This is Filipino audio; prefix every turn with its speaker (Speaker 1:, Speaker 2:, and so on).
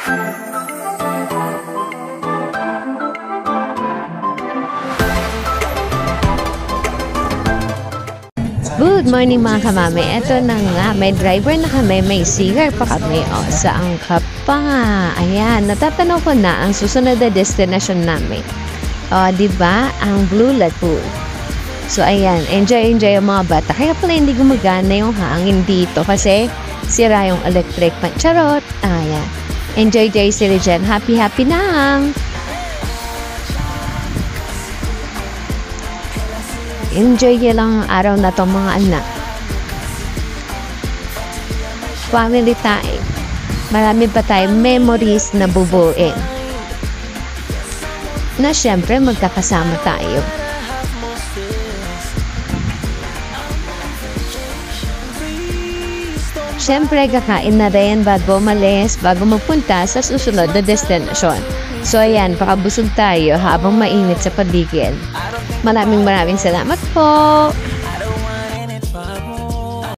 Speaker 1: Good morning mga kamami. Eto na nga, may driver na kami, may sigar pa kami. O, saan ka pa nga? Ayan, natatanong ko na ang susunod na destination namin. O, diba? Ang Blue Lagoon. So, ayan, enjoy ang mga bata. Kaya pala hindi gumagana yung hangin dito kasi sira yung electric pan. Charot! Ayan. Enjoy sila dyan. Happy nang! Enjoy nyo lang ang araw na to mga anak. Family time. Marami pa tayong memories na bubuin. Na syempre magkakasama tayo. Syempre kakain na rin bago umalis, bago magpunta sa susunod na destinasyon. So ayan, pakabusog tayo habang mainit sa paligid. Maraming salamat po!